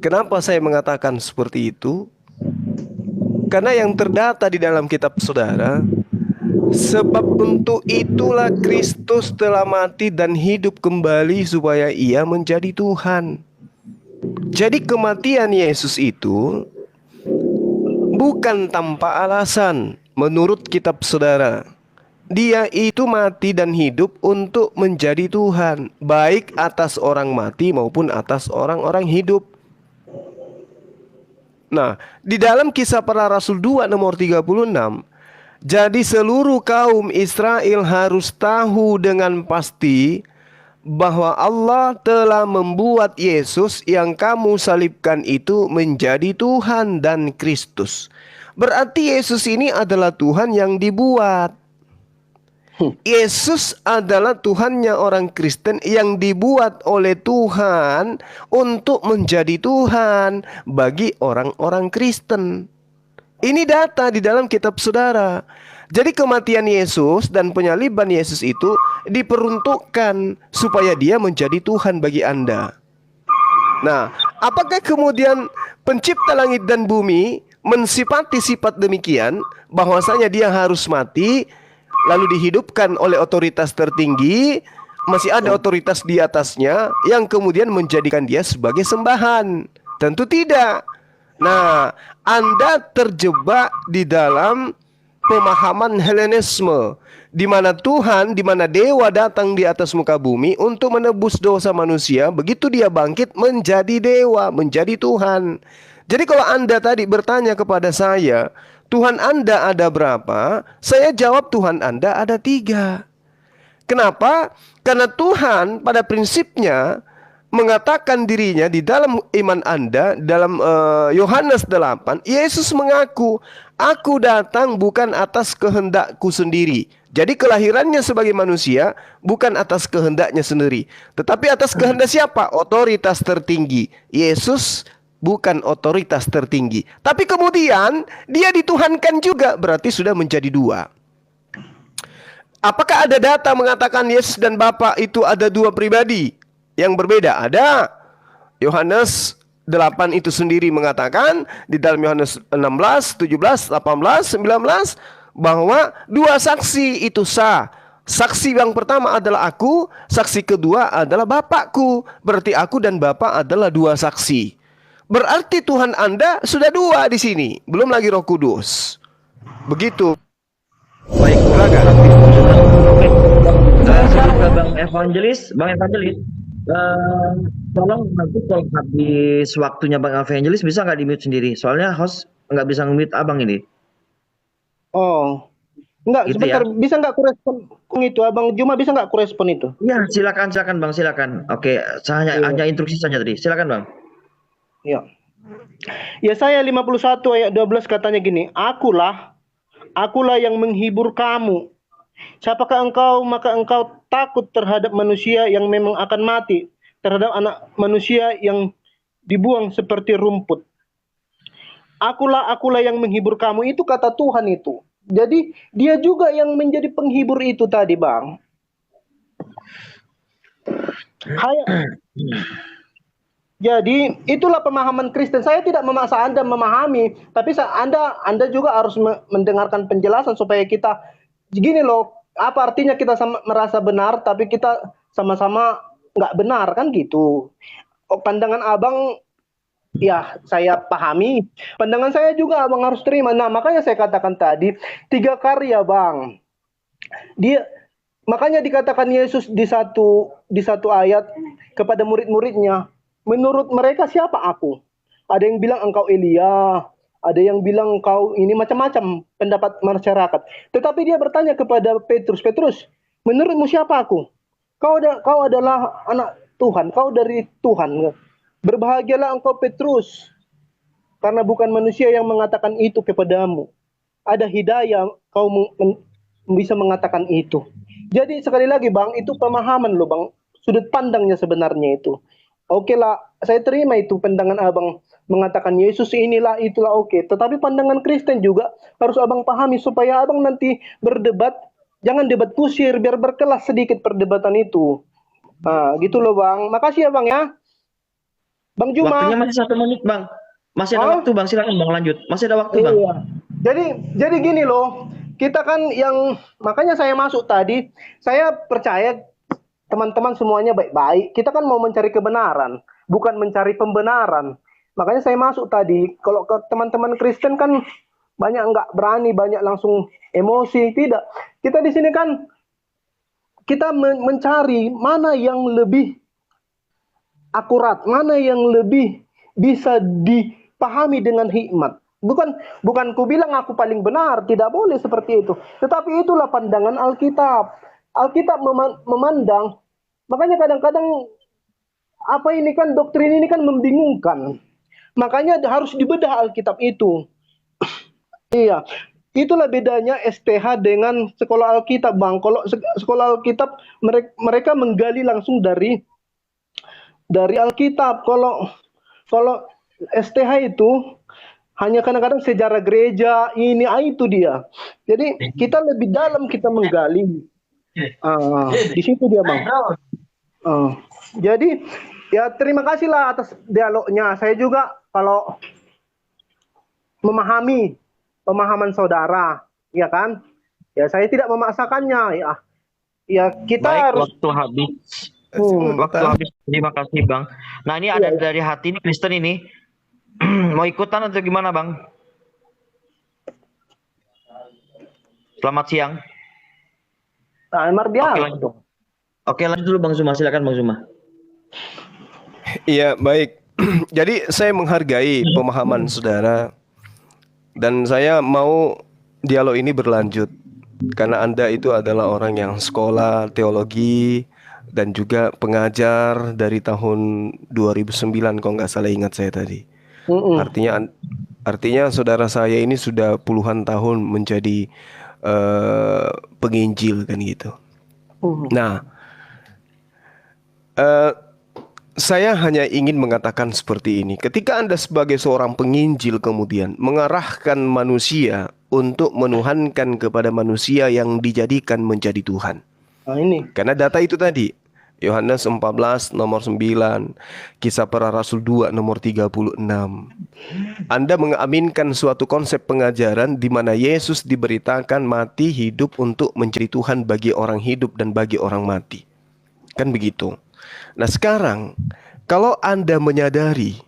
Kenapa saya mengatakan seperti itu? Karena yang terdata di dalam kitab saudara, sebab untuk itulah Kristus telah mati dan hidup kembali supaya ia menjadi Tuhan. Jadi kematian Yesus itu bukan tanpa alasan menurut kitab saudara. Dia itu mati dan hidup untuk menjadi Tuhan, baik atas orang mati maupun atas orang-orang hidup. Nah, di dalam Kisah Para Rasul 2 nomor 36, jadi seluruh kaum Israel harus tahu dengan pasti bahwa Allah telah membuat Yesus yang kamu salibkan itu menjadi Tuhan dan Kristus. Berarti Yesus ini adalah Tuhan yang dibuat. Yesus adalah Tuhannya orang Kristen yang dibuat oleh Tuhan untuk menjadi Tuhan bagi orang-orang Kristen. Ini data di dalam kitab saudara. Jadi kematian Yesus dan penyaliban Yesus itu diperuntukkan supaya dia menjadi Tuhan bagi Anda. Nah, apakah kemudian pencipta langit dan bumi mensifati sifat demikian, bahwasanya dia harus mati lalu dihidupkan oleh otoritas tertinggi, masih ada otoritas di atasnya yang kemudian menjadikan dia sebagai sembahan? Tentu tidak. Nah, Anda terjebak di dalam pemahaman Helenisme, di mana Tuhan, di mana dewa datang di atas muka bumi untuk menebus dosa manusia. Begitu dia bangkit menjadi dewa, menjadi Tuhan. Jadi kalau Anda tadi bertanya kepada saya, Tuhan Anda ada berapa? Saya jawab Tuhan Anda ada 3. Kenapa? Karena Tuhan pada prinsipnya mengatakan dirinya di dalam iman Anda, dalam Yohanes 8, Yesus mengaku, aku datang bukan atas kehendakku sendiri. Jadi kelahirannya sebagai manusia bukan atas kehendaknya sendiri, tetapi atas kehendak siapa? Otoritas tertinggi. Yesus bukan otoritas tertinggi, tapi kemudian dia dituhankan juga, berarti sudah menjadi 2. Apakah ada data mengatakan Yesus dan Bapa itu ada 2 pribadi yang berbeda? Ada. Yohanes 8 itu sendiri mengatakan di dalam Yohanes 16, 17, 18, 19 bahwa 2 saksi itu sah. Saksi yang pertama adalah aku, saksi kedua adalah Bapakku. Berarti aku dan Bapa adalah 2 saksi. Berarti Tuhan Anda sudah 2 di sini, belum lagi Roh Kudus. Begitu. Baik, silakan. Sebelum ke Bang Evangelis, tolong nanti kalau habis waktunya Bang Evangelis bisa nggak di-mute sendiri? Soalnya host nggak bisa nge-mute Abang ini. Oh, enggak, Gitu sebentar, ya? bisa nggak kurespon itu, Abang Juma, bisa nggak kurespon itu? Iya, silakan Bang, silakan. Oke, saya hanya instruksi saja tadi. Silakan Bang. Ya. Yesaya 51 ayat 12 katanya gini, akulah yang menghibur kamu. Siapakah engkau, maka engkau takut terhadap manusia yang memang akan mati, terhadap anak manusia yang dibuang seperti rumput. Akulah yang menghibur kamu, itu kata Tuhan itu. Jadi dia juga yang menjadi penghibur itu tadi, Bang. Jadi itulah pemahaman Kristen. Saya tidak memaksa Anda memahami, tapi Anda juga harus mendengarkan penjelasan supaya kita gini loh, apa artinya kita merasa benar tapi kita sama-sama nggak benar, kan gitu. Pandangan Abang ya saya pahami, pandangan saya juga Abang harus terima. Nah, makanya saya katakan tadi 3 karya, Bang. Makanya dikatakan Yesus di satu ayat kepada murid-muridnya, menurut mereka siapa aku? Ada yang bilang engkau Elia, ada yang bilang engkau ini, macam-macam pendapat masyarakat. Tetapi dia bertanya kepada Petrus, menurutmu siapa aku? Kau adalah anak Tuhan, kau dari Tuhan. Berbahagialah engkau Petrus, karena bukan manusia yang mengatakan itu kepadamu. Ada hidayah kau bisa mengatakan itu. Jadi sekali lagi, Bang, itu pemahaman lo, Bang. Sudut pandangnya sebenarnya itu. Oke lah, saya terima itu pandangan Abang mengatakan Yesus inilah, itulah, oke. Tetapi pandangan Kristen juga harus Abang pahami supaya Abang nanti berdebat jangan debat kusir, biar berkelas sedikit perdebatan itu. Nah, gitu loh Bang. Makasih ya Bang ya. Bang Juma. Waktunya masih 1 menit Bang. Masih ada waktu Bang, silakan Bang lanjut. Masih ada waktu Bang. Iya. Jadi gini loh, kita kan yang makanya saya masuk tadi, saya percaya teman-teman semuanya baik-baik. Kita kan mau mencari kebenaran, bukan mencari pembenaran. Makanya saya masuk tadi. Kalau ke teman-teman Kristen kan banyak nggak berani, banyak langsung emosi. Tidak. Kita di sini kan kita mencari mana yang lebih akurat, mana yang lebih bisa dipahami dengan hikmat. Bukan ku bilang aku paling benar, tidak boleh seperti itu. Tetapi itulah pandangan Alkitab. Alkitab memandang, makanya kadang-kadang apa ini kan doktrin ini kan membingungkan. Makanya harus dibedah Alkitab itu. Iya. Itulah bedanya STH dengan sekolah Alkitab, Bang. Kalau sekolah Alkitab mereka menggali langsung dari Alkitab. Kalau STH itu hanya kadang-kadang sejarah gereja itu dia. Jadi kita lebih dalam kita menggali. Di situ dia Bang. Jadi ya terima kasihlah atas dialognya. Saya juga kalau memahami pemahaman saudara, ya kan? Ya saya tidak memaksakannya. Ya kita Baik, harus. waktu habis. Waktu habis. Terima kasih Bang. Nah ini ada dari hati ini Kristen ini. Mau ikutan atau gimana Bang? Selamat siang. Nah, Oke, lanjut. Oke lanjut dulu Bang Zuma, silakan Bang Zuma. Iya, baik. Jadi saya menghargai pemahaman saudara dan saya mau dialog ini berlanjut karena Anda itu adalah orang yang sekolah teologi dan juga pengajar dari tahun 2009 kalau nggak salah ingat saya tadi. Artinya saudara saya ini sudah puluhan tahun menjadi penginjil kan gitu. Nah, saya hanya ingin mengatakan seperti ini. Ketika Anda sebagai seorang penginjil kemudian mengarahkan manusia untuk menuhankan kepada manusia yang dijadikan menjadi Tuhan. Nah, ini. Karena data itu tadi. Yohanes 14 nomor 9, Kisah Para Rasul 2 nomor 36. Anda mengaminkan suatu konsep pengajaran di mana Yesus diberitakan mati hidup untuk menjadi Tuhan bagi orang hidup dan bagi orang mati. Kan begitu. Nah sekarang, kalau Anda menyadari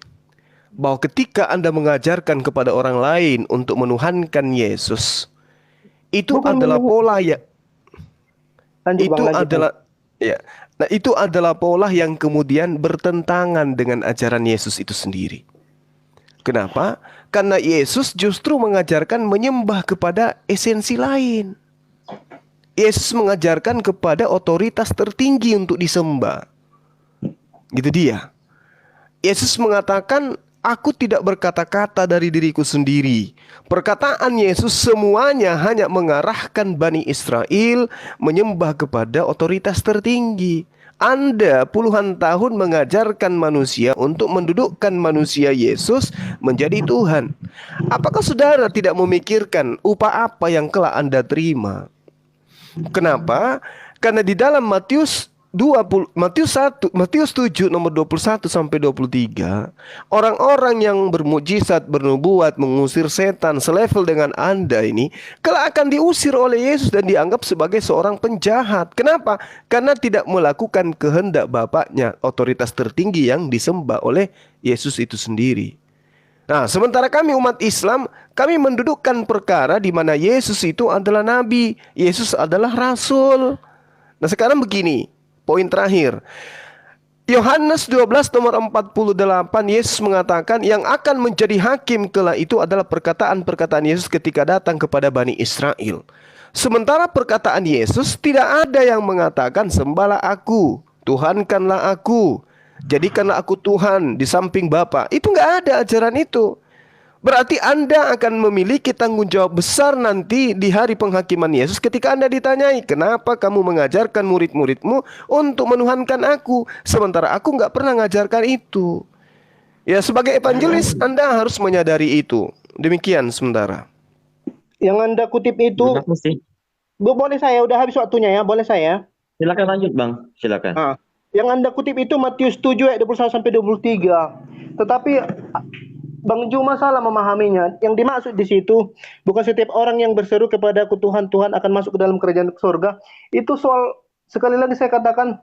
bahwa ketika Anda mengajarkan kepada orang lain untuk menuhankan Yesus, itu adalah pola ya. Nah itu adalah pola yang kemudian bertentangan dengan ajaran Yesus itu sendiri. Kenapa? Karena Yesus justru mengajarkan menyembah kepada esensi lain. Yesus mengajarkan kepada otoritas tertinggi untuk disembah. Gitu dia. Yesus mengatakan, aku tidak berkata-kata dari diriku sendiri. Perkataan Yesus semuanya hanya mengarahkan Bani Israel menyembah kepada otoritas tertinggi. Anda puluhan tahun mengajarkan manusia untuk mendudukkan manusia Yesus menjadi Tuhan. Apakah saudara tidak memikirkan upah apa yang kelak Anda terima? Kenapa? Karena di dalam Matius 7 nomor 21 sampai 23, orang-orang yang bermujizat, bernubuat, mengusir setan selevel dengan Anda ini kelak akan diusir oleh Yesus dan dianggap sebagai seorang penjahat. Kenapa? Karena tidak melakukan kehendak Bapaknya, otoritas tertinggi yang disembah oleh Yesus itu sendiri. Nah, sementara kami umat Islam, kami mendudukkan perkara di mana Yesus itu adalah nabi, Yesus adalah rasul. Nah, sekarang begini, poin terakhir. Yohanes 12 nomor 48, Yesus mengatakan yang akan menjadi hakim kelak itu adalah perkataan-perkataan Yesus ketika datang kepada Bani Israel. Sementara perkataan Yesus tidak ada yang mengatakan sembahlah aku, Tuhankanlah aku, jadikanlah aku Tuhan di samping Bapa. Itu nggak ada ajaran itu. Berarti Anda akan memiliki tanggung jawab besar nanti di hari penghakiman Yesus ketika Anda ditanyai, kenapa kamu mengajarkan murid-muridmu untuk menuhankan aku, sementara aku nggak pernah mengajarkan itu. Ya, sebagai evangelis Anda harus menyadari itu. Demikian sementara. Yang Anda kutip itu Boleh saya, udah habis waktunya ya, boleh saya? Silakan lanjut Bang, silakan. Nah, yang Anda kutip itu Matius 7 ayat 21 sampai 23. Tetapi Bang Juma salah memahaminya. Yang dimaksud di situ bukan setiap orang yang berseru kepada aku Tuhan, Tuhan akan masuk ke dalam kerajaan surga. Itu soal, sekali lagi saya katakan,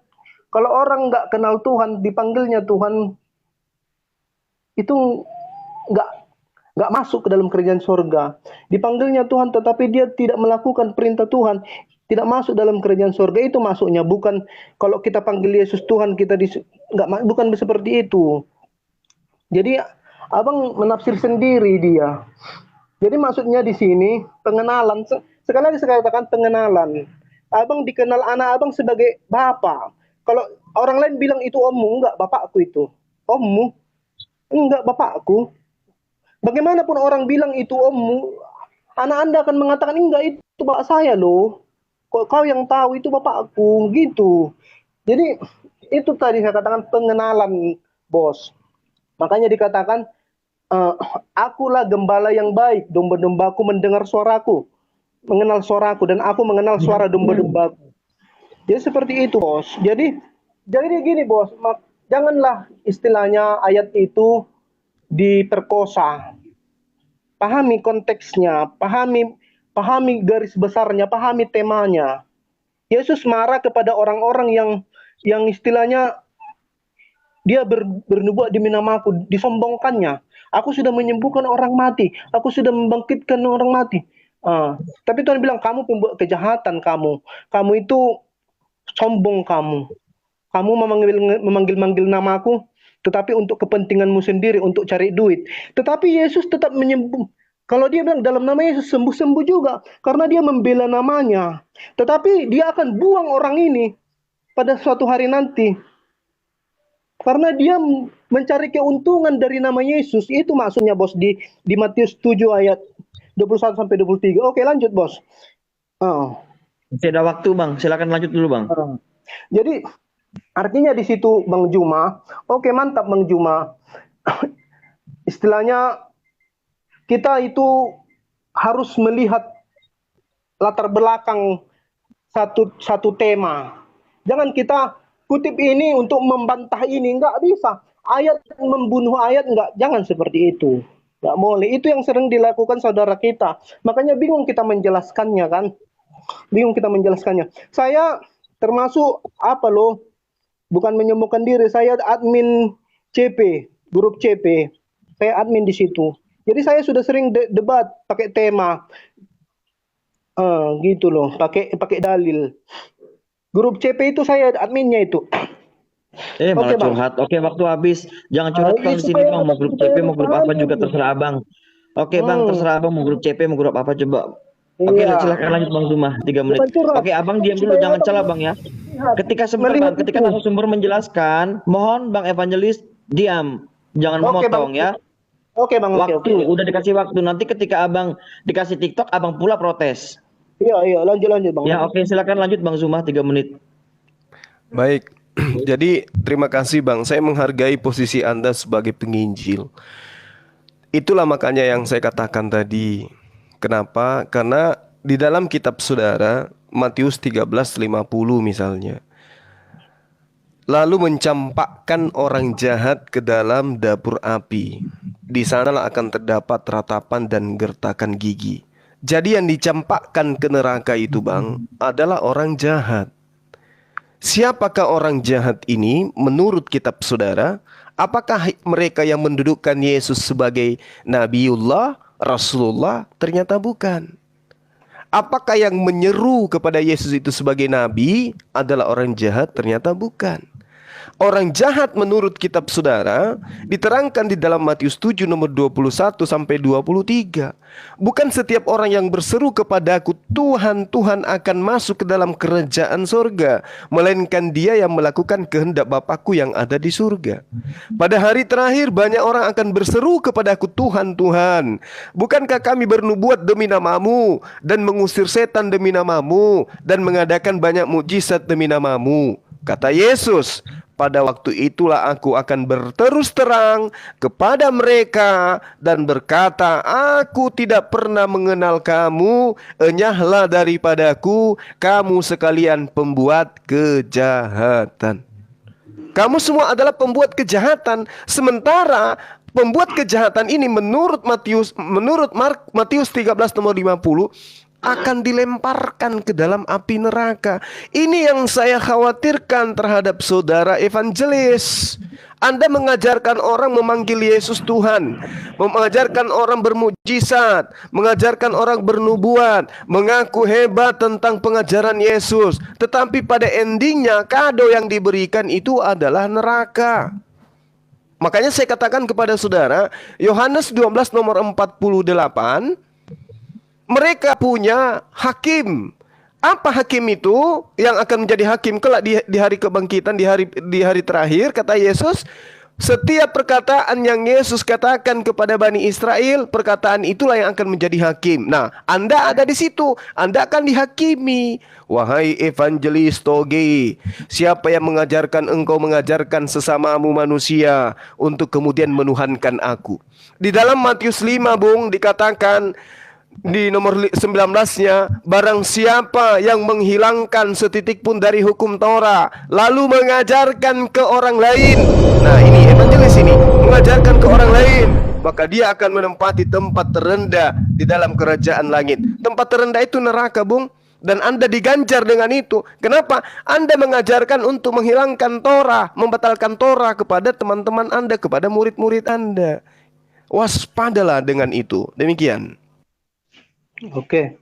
kalau orang nggak kenal Tuhan, dipanggilnya Tuhan, itu nggak nggak masuk ke dalam kerajaan surga. Dipanggilnya Tuhan, tetapi dia tidak melakukan perintah Tuhan, tidak masuk dalam kerajaan surga. Itu masuknya, bukan kalau kita panggil Yesus Tuhan kita bukan seperti itu. Jadi abang menafsir sendiri dia. Jadi maksudnya di sini pengenalan. Sekali lagi saya katakan pengenalan. Abang dikenal anak abang sebagai bapak. Kalau orang lain bilang itu ommu, enggak bapakku itu. Ommu, enggak bapakku. Bagaimanapun orang bilang itu ommu, anak Anda akan mengatakan enggak, itu bapak saya loh. Kok kau yang tahu itu bapakku, gitu. Jadi itu tadi saya katakan pengenalan, bos. Makanya dikatakan akulah gembala yang baik, domba-dombaku mendengar suaraku, mengenal suaraku, dan aku mengenal suara domba-dombaku. Jadi seperti itu, bos. Jadi gini, bos, janganlah istilahnya ayat itu diperkosa. Pahami konteksnya, pahami garis besarnya, pahami temanya. Yesus marah kepada orang-orang yang istilahnya dia bernubuat demi namaku, disombongkannya. Aku sudah menyembuhkan orang mati, aku sudah membangkitkan orang mati. Tapi Tuhan bilang, kamu pembuat kejahatan, kamu itu sombong, kamu memanggil namaku, tetapi untuk kepentinganmu sendiri, untuk cari duit. Tetapi Yesus tetap menyembuh. Kalau dia bilang dalam nama Yesus sembuh-sembuh juga, karena dia membela namanya. Tetapi dia akan buang orang ini pada suatu hari nanti, karena dia mencari keuntungan dari nama Yesus. Itu maksudnya, bos, di Matius 7 ayat 21 sampai 23. Oke, lanjut, bos. Masih ada waktu, Bang. Silakan lanjut dulu, Bang. Jadi artinya di situ, Bang Juma. Oke, mantap, Bang Juma. Istilahnya kita itu harus melihat latar belakang satu tema. Jangan kita kutip ini untuk membantah ini, nggak bisa. Ayat membunuh ayat, nggak, jangan seperti itu. Nggak boleh. Itu yang sering dilakukan saudara kita. Makanya bingung kita menjelaskannya, kan? Bingung kita menjelaskannya. Saya termasuk bukan menyembuhkan diri. Saya admin CP, grup CP. Saya admin di situ. Jadi saya sudah sering debat pakai tema. Gitu loh, pakai dalil. Grup CP itu saya adminnya itu. Malah curhat. Oke, waktu habis. Jangan curhat kalau di sini, Bang. Mau grup CP, mau grup apa juga terserah Abang. Oke, Bang, terserah Abang mau grup CP, mau grup apa coba. Oke, silakan lanjut, Bang Zuma. 3 menit. Oke, Abang diam dulu, jangan celah, Bang, ya. Ketika narasumber menjelaskan, mohon Bang Evangelis diam. Jangan memotong, ya. Oke, Bang. Waktu, udah dikasih waktu. Nanti ketika Abang dikasih TikTok, Abang pula protes. Iya, lanjut, Bang. Ya, oke, silakan lanjut, Bang Zuma, 3 menit. Baik. Jadi terima kasih, Bang. Saya menghargai posisi Anda sebagai penginjil. Itulah makanya yang saya katakan tadi. Kenapa? Karena di dalam kitab saudara Matius 13:50 misalnya, lalu mencampakkan orang jahat ke dalam dapur api. Di sanalah akan terdapat ratapan dan gertakan gigi. Jadi yang dicampakkan ke neraka itu, Bang, adalah orang jahat. Siapakah orang jahat ini menurut kitab saudara? Apakah mereka yang mendudukkan Yesus sebagai Nabiullah, Rasulullah? Ternyata bukan. Apakah yang menyeru kepada Yesus itu sebagai Nabi adalah orang jahat? Ternyata bukan. Orang jahat menurut kitab saudara diterangkan di dalam Matius 7 nomor 21 sampai 23. Bukan setiap orang yang berseru kepadaku Tuhan, Tuhan akan masuk ke dalam kerajaan surga, melainkan dia yang melakukan kehendak Bapakku yang ada di surga. Pada hari terakhir banyak orang akan berseru kepadaku Tuhan, Tuhan, bukankah kami bernubuat demi namamu dan mengusir setan demi namamu dan mengadakan banyak mukjizat demi namamu? Kata Yesus, pada waktu itulah aku akan berterus terang kepada mereka dan berkata, aku tidak pernah mengenal kamu, enyahlah daripadaku, kamu sekalian pembuat kejahatan. Kamu semua adalah pembuat kejahatan. Sementara pembuat kejahatan ini menurut Matius 13 nomor 50 akan dilemparkan ke dalam api neraka. Ini yang saya khawatirkan terhadap saudara evangelis. Anda mengajarkan orang memanggil Yesus Tuhan, mengajarkan orang bermujizat, mengajarkan orang bernubuat, mengaku hebat tentang pengajaran Yesus, tetapi pada endingnya kado yang diberikan itu adalah neraka. Makanya saya katakan kepada saudara, Yohanes 12 nomor 48, mereka punya hakim. Apa hakim itu yang akan menjadi hakim kelak di hari kebangkitan, di hari terakhir? Kata Yesus, setiap perkataan yang Yesus katakan kepada Bani Israel, perkataan itulah yang akan menjadi hakim. Nah, Anda ada di situ, Anda akan dihakimi. Wahai evangelis toge, siapa yang mengajarkan engkau mengajarkan sesamamu manusia untuk kemudian menuhankan aku? Di dalam Matius 5, Bung, dikatakan di nomor 19-nya, barang siapa yang menghilangkan setitik pun dari hukum Torah lalu mengajarkan ke orang lain. Nah, ini evangelis ini, mengajarkan ke orang lain, maka dia akan menempati tempat terendah di dalam kerajaan langit. Tempat terendah itu neraka, Bung. Dan Anda diganjar dengan itu. Kenapa? Anda mengajarkan untuk menghilangkan Torah, membatalkan Torah kepada teman-teman Anda, kepada murid-murid Anda. Waspadalah dengan itu. Demikian. Oke.